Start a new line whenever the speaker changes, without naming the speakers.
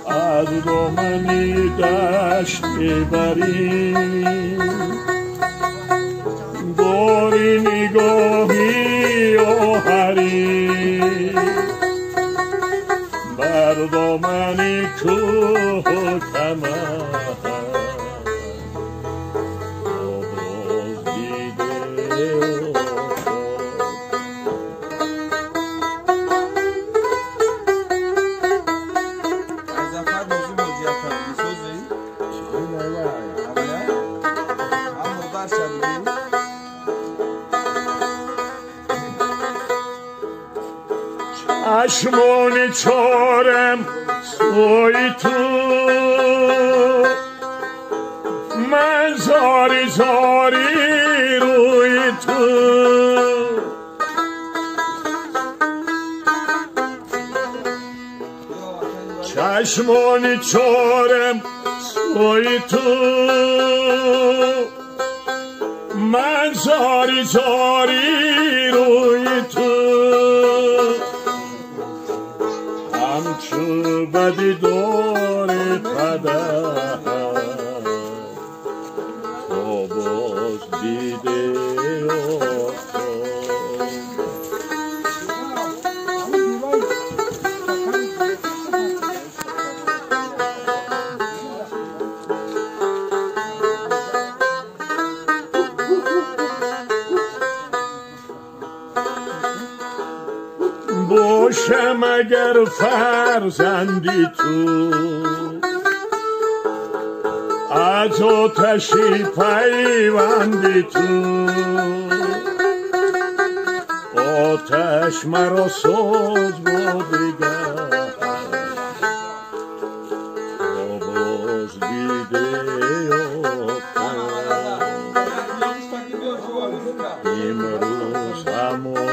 از دامنی دشت بریم داری نگاهی آهری بر دامنی کوه و کمر چشمان چارم سوی تو من زاری زاری روی تو چشمان چارم سوی تو من زاری زاری روی تو همچو بدی داره قدر تا باز دیده باشم اگر فرزندی تو از آتشی پیوندی تو آتش مرا ساز با دگر باز دیده امروز همون